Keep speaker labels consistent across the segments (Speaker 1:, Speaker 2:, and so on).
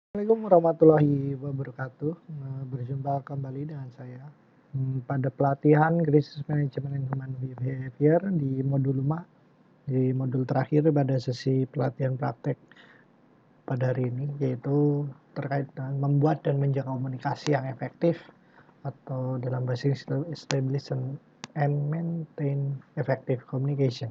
Speaker 1: Assalamualaikum warahmatullahi wabarakatuh. Berjumpa kembali dengan saya pada pelatihan krisis manajemen human behavior di modul 5, di modul terakhir pada sesi pelatihan praktek pada hari ini, yaitu terkait dengan membuat dan menjaga komunikasi yang efektif atau dalam bahasa Inggris establish and maintain effective communication.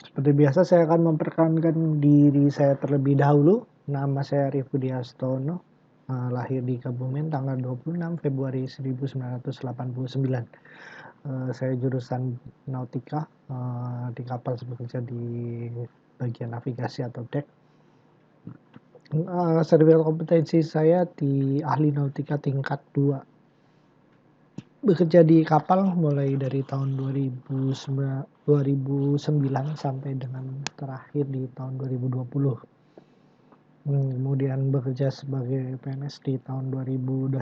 Speaker 1: Seperti biasa, saya akan memperkenalkan diri saya terlebih dahulu. Nama saya Arif Budi Astono, lahir di Kebumen tanggal 26 Februari 1989. Saya jurusan nautika, di kapal bekerja di bagian navigasi atau dek. Sertifikat kompetensi saya di ahli nautika tingkat 2. Bekerja di kapal mulai dari tahun 2009 sampai dengan terakhir di tahun 2020. Kemudian bekerja sebagai PNS di tahun 2021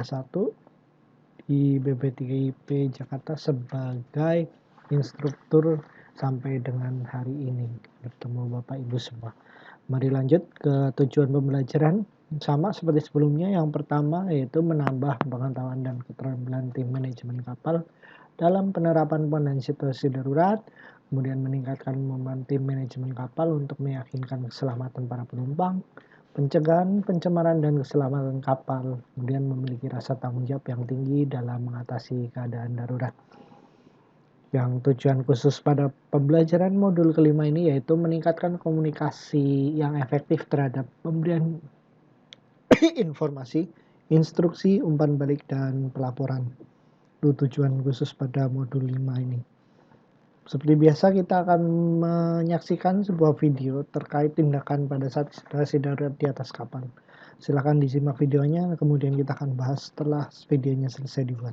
Speaker 1: di BP3IP Jakarta sebagai instruktur sampai dengan hari ini. Bertemu Bapak Ibu semua. Mari lanjut ke tujuan pembelajaran. Sama seperti sebelumnya, yang pertama yaitu menambah pengetahuan dan keterampilan tim manajemen kapal dalam penerapan penanganan situasi darurat, kemudian meningkatkan kemampuan tim manajemen kapal untuk meyakinkan keselamatan para penumpang, pencegahan pencemaran dan keselamatan kapal, kemudian memiliki rasa tanggung jawab yang tinggi dalam mengatasi keadaan darurat. Yang tujuan khusus pada pembelajaran modul kelima ini yaitu meningkatkan komunikasi yang efektif terhadap pemberian informasi, instruksi, umpan balik, dan pelaporan. Itu tujuan khusus pada modul 5 ini. Seperti biasa, kita akan menyaksikan sebuah video terkait tindakan pada saat situasi darurat di atas kapal. Silakan disimak videonya, kemudian kita akan bahas setelah videonya selesai dibuat.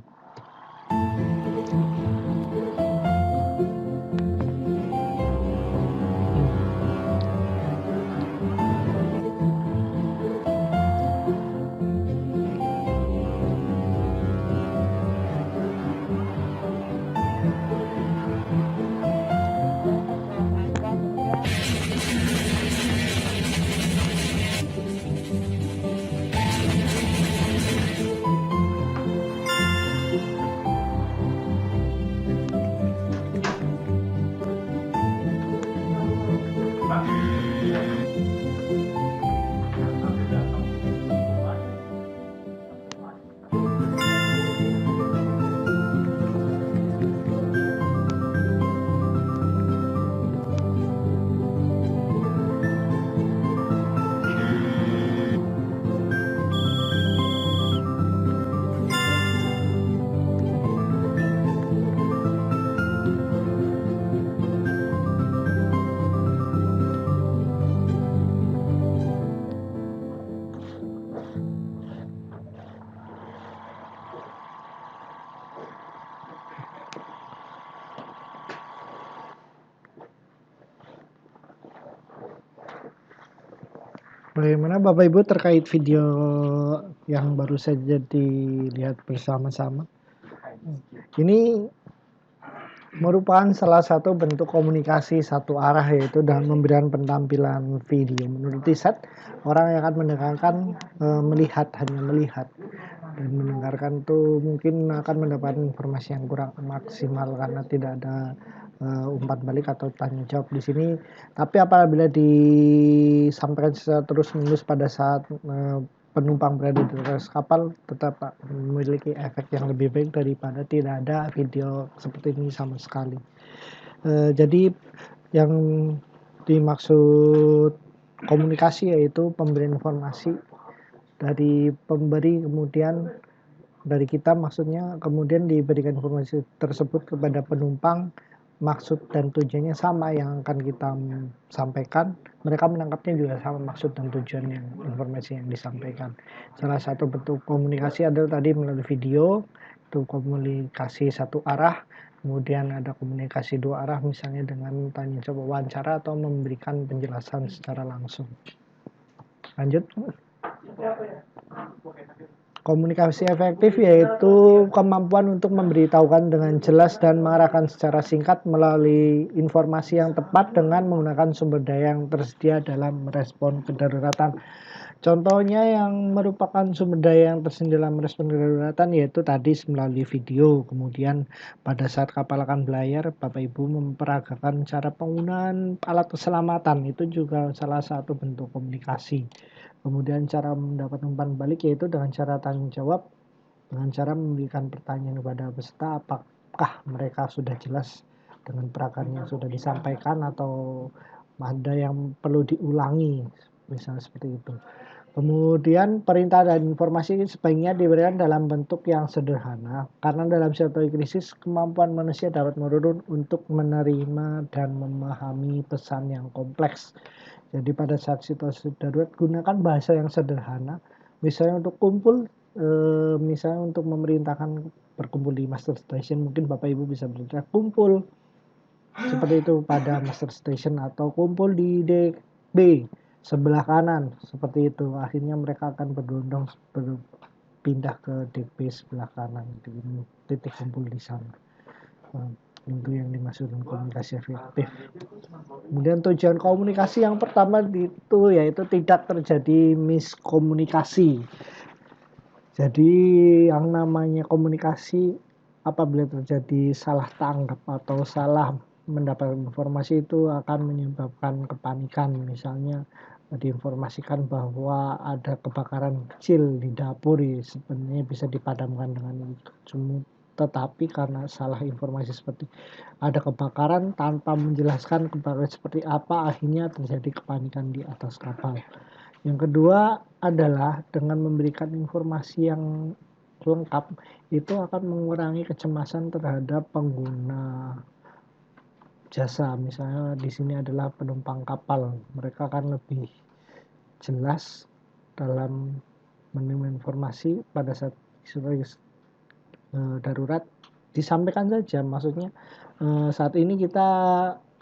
Speaker 1: Bagaimana Bapak Ibu terkait video yang baru saja dilihat bersama-sama? Ini merupakan salah satu bentuk komunikasi satu arah, yaitu dengan memberikan pentampilan video. Menurut riset, orang yang akan mendengarkan hanya melihat, dan mendengarkan itu mungkin akan mendapat informasi yang kurang maksimal karena tidak ada umpan balik atau tanya jawab di sini. Tapi apabila disampaikan secara terus-menerus pada saat penumpang berada di atas kapal, tetap memiliki efek yang lebih baik daripada tidak ada video seperti ini sama sekali. Jadi yang dimaksud komunikasi yaitu pemberian informasi dari pemberi, kemudian dari kita maksudnya, kemudian diberikan informasi tersebut kepada penumpang. Maksud dan tujuannya sama yang akan kita sampaikan, mereka menangkapnya juga sama maksud dan tujuan yang informasi yang disampaikan. Salah satu bentuk komunikasi adalah tadi melalui video, itu komunikasi satu arah. Kemudian ada komunikasi dua arah, misalnya dengan tanya jawab, wawancara, atau memberikan penjelasan secara langsung. Lanjut. Komunikasi efektif yaitu kemampuan untuk memberitahukan dengan jelas dan mengarahkan secara singkat melalui informasi yang tepat dengan menggunakan sumber daya yang tersedia dalam merespon kedaruratan. Contohnya yang merupakan sumber daya yang tersedia dalam respon kedaruratan yaitu tadi melalui video. Kemudian pada saat kapal akan berlayar, Bapak Ibu memperagakan cara penggunaan alat keselamatan. Itu juga salah satu bentuk komunikasi. Kemudian cara mendapat umpan balik yaitu dengan cara tanggung jawab, dengan cara memberikan pertanyaan kepada peserta apakah mereka sudah jelas dengan peragaan yang sudah disampaikan atau ada yang perlu diulangi, misalnya seperti itu. Kemudian perintah dan informasi sebaiknya diberikan dalam bentuk yang sederhana karena dalam situasi krisis kemampuan manusia dapat menurun untuk menerima dan memahami pesan yang kompleks. Jadi pada saat situasi darurat gunakan bahasa yang sederhana, misalnya untuk kumpul, misalnya untuk memerintahkan berkumpul di master station, mungkin Bapak Ibu bisa berkata kumpul seperti itu pada master station atau kumpul di DB sebelah kanan seperti itu. Akhirnya mereka akan berpindah ke DB sebelah kanan di titik kumpul di sana. Itu yang dimaksud dengan komunikasi efektif. Kemudian tujuan komunikasi yang pertama itu yaitu tidak terjadi miskomunikasi. Jadi yang namanya komunikasi apabila terjadi salah tanggap atau salah mendapat informasi itu akan menyebabkan kepanikan. Misalnya diinformasikan bahwa ada kebakaran kecil di dapur, sebenarnya bisa dipadamkan dengan sumur, tetapi karena salah informasi seperti ada kebakaran tanpa menjelaskan kebakaran seperti apa, akhirnya terjadi kepanikan di atas kapal. Yang kedua adalah dengan memberikan informasi yang lengkap itu akan mengurangi kecemasan terhadap pengguna jasa. Misalnya di sini adalah penumpang kapal, mereka akan lebih jelas dalam menerima informasi pada saat darurat. Disampaikan saja, maksudnya saat ini kita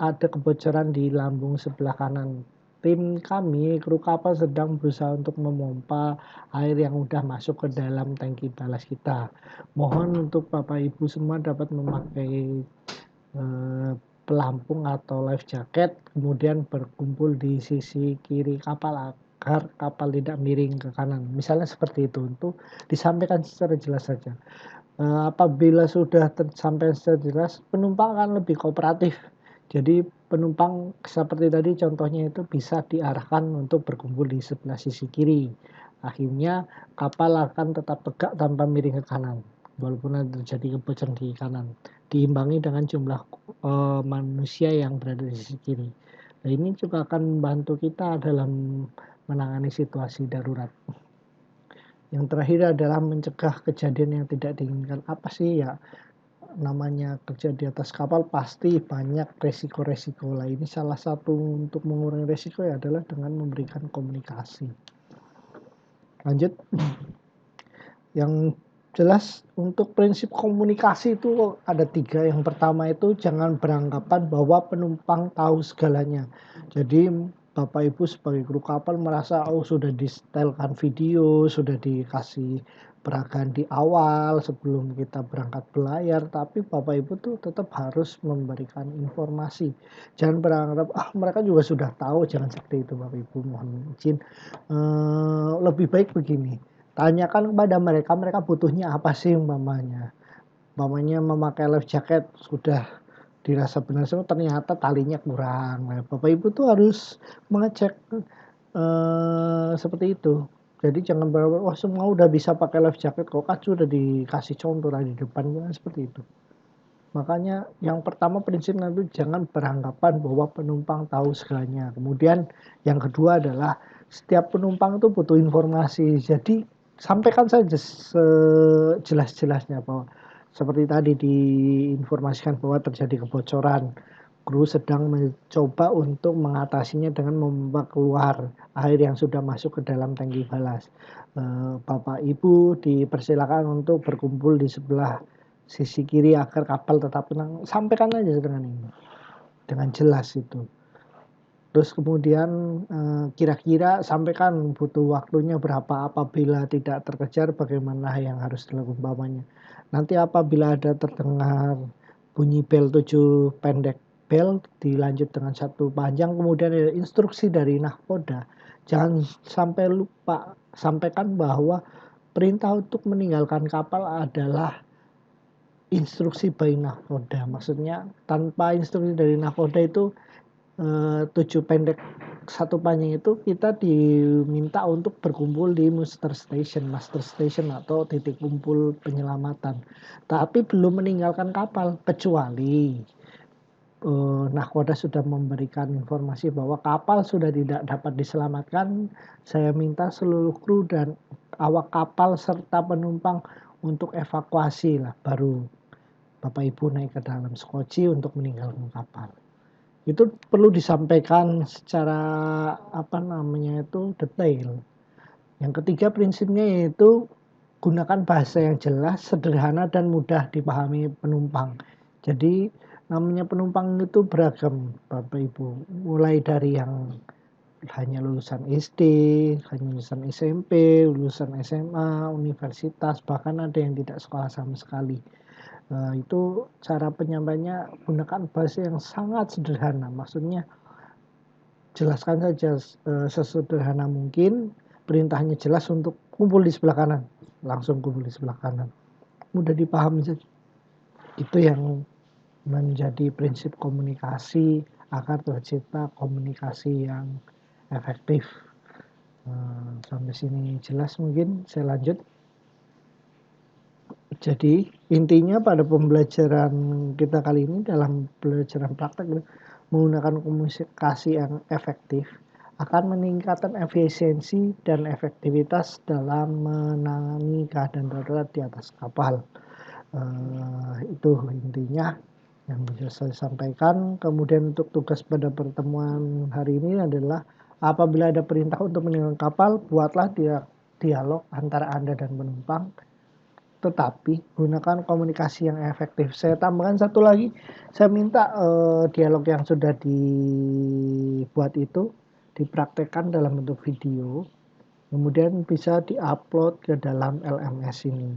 Speaker 1: ada kebocoran di lambung sebelah kanan. Tim kami, kru kapal sedang berusaha untuk memompa air yang udah masuk ke dalam tangki balas kita. Mohon untuk Bapak Ibu semua dapat memakai pelampung atau life jacket, kemudian berkumpul di sisi kiri kapal agar kapal tidak miring ke kanan. Misalnya seperti itu, untuk disampaikan secara jelas saja. Apabila sudah sampai secara jelas, penumpang akan lebih kooperatif. Jadi penumpang seperti tadi contohnya itu bisa diarahkan untuk berkumpul di sebelah sisi kiri. Akhirnya kapal akan tetap tegak tanpa miring ke kanan, walaupun ada terjadi kebocoran di kanan, diimbangi dengan jumlah manusia yang berada di sisi kiri. Nah, ini juga akan membantu kita dalam menangani situasi darurat. Yang terakhir adalah mencegah kejadian yang tidak diinginkan. Apa sih ya, namanya kerja di atas kapal pasti banyak resiko-resiko lah. Ini salah satu untuk mengurangi resiko ya adalah dengan memberikan komunikasi. Lanjut. Yang jelas untuk prinsip komunikasi itu ada 3. Yang pertama itu jangan beranggapan bahwa penumpang tahu segalanya. Jadi Bapak Ibu sebagai kru kapal merasa sudah disetelkan video, sudah dikasih peragaan di awal sebelum kita berangkat berlayar, tapi Bapak Ibu tuh tetap harus memberikan informasi. Jangan beranggapan mereka juga sudah tahu, jangan seperti itu Bapak Ibu, mohon izin. Lebih baik begini, tanyakan kepada mereka butuhnya apa sih umpamanya memakai life jacket sudah dirasa benar semua, ternyata talinya kurang. Nah, Bapak Ibu tuh harus mengecek seperti itu. Jadi jangan berpikir semua udah bisa pakai life jacket kok, kan sudah dikasih contoh di depan, seperti itu. Makanya yang pertama prinsipnya itu jangan beranggapan bahwa penumpang tahu segalanya. Kemudian yang kedua adalah setiap penumpang itu butuh informasi. Jadi sampaikan saja sejelas-jelasnya bahwa seperti tadi diinformasikan bahwa terjadi kebocoran. Kru sedang mencoba untuk mengatasinya dengan memompa keluar air yang sudah masuk ke dalam tangki balas. Bapak Ibu dipersilakan untuk berkumpul di sebelah sisi kiri agar kapal tetap tenang. Sampaikan aja dengan ini, dengan jelas itu. Terus kemudian kira-kira sampaikan butuh waktunya berapa, apabila tidak terkejar bagaimana yang harus dilakukan umpamanya. Nanti apabila ada terdengar bunyi bel 7 pendek bel dilanjut dengan 1 panjang, kemudian ada instruksi dari nahkoda. Jangan sampai lupa, sampaikan bahwa perintah untuk meninggalkan kapal adalah instruksi by nahkoda. Maksudnya tanpa instruksi dari nahkoda itu 7 pendek 1 panjang itu kita diminta untuk berkumpul di master station atau titik kumpul penyelamatan. Tapi belum meninggalkan kapal kecuali nahkoda sudah memberikan informasi bahwa kapal sudah tidak dapat diselamatkan. Saya minta seluruh kru dan awak kapal serta penumpang untuk evakuasi lah, baru Bapak Ibu naik ke dalam skoci untuk meninggalkan kapal. Itu perlu disampaikan secara detail. Yang ketiga prinsipnya yaitu gunakan bahasa yang jelas, sederhana dan mudah dipahami penumpang. Jadi namanya penumpang itu beragam Bapak Ibu, mulai dari yang hanya lulusan SD, hanya lulusan SMP, lulusan SMA, universitas, bahkan ada yang tidak sekolah sama sekali. Itu cara penyampaiannya gunakan bahasa yang sangat sederhana, maksudnya jelaskan saja sesederhana mungkin, perintahnya jelas untuk kumpul di sebelah kanan, langsung kumpul di sebelah kanan, mudah dipahami saja. Itu yang menjadi prinsip komunikasi agar tercipta komunikasi yang efektif. Sampai sini jelas, mungkin saya lanjut. Jadi intinya pada pembelajaran kita kali ini dalam pelajaran praktek menggunakan komunikasi yang efektif akan meningkatkan efisiensi dan efektivitas dalam menangani keadaan darurat di atas kapal. Itu intinya yang bisa saya sampaikan. Kemudian untuk tugas pada pertemuan hari ini adalah apabila ada perintah untuk meninggalkan kapal, buatlah dialog antara Anda dan penumpang, tetapi gunakan komunikasi yang efektif. Saya tambahkan satu lagi, saya minta dialog yang sudah dibuat itu dipraktekkan dalam bentuk video, kemudian bisa diupload ke dalam LMS ini.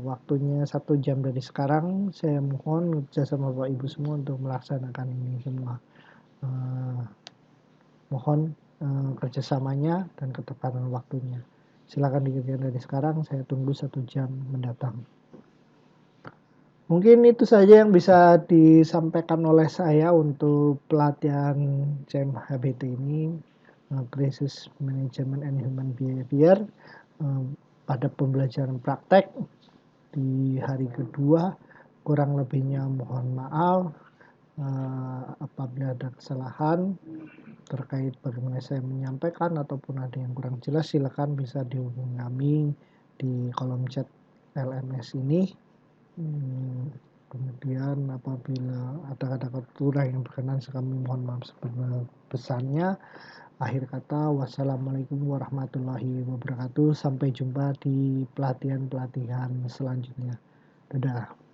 Speaker 1: Waktunya 1 jam dari sekarang. Saya mohon kerjasama Bapak Ibu semua untuk melaksanakan ini semua. Mohon kerjasamanya dan ketepatan waktunya. Silakan dikerjakan dari sekarang, saya tunggu 1 jam mendatang. Mungkin itu saja yang bisa disampaikan oleh saya untuk pelatihan CMHBT ini, Crisis Management and Human Behavior, pada pembelajaran praktek di hari kedua. Kurang lebihnya mohon maaf apabila ada kesalahan terkait bagaimana saya menyampaikan ataupun ada yang kurang jelas, silakan bisa dihubungi kami di kolom chat LMS ini. Kemudian apabila ada kata-kata kurang yang berkenan, kami mohon maaf sebesar-besarnya. Akhir kata, wassalamualaikum warahmatullahi wabarakatuh. Sampai jumpa di pelatihan-pelatihan selanjutnya. Dadah.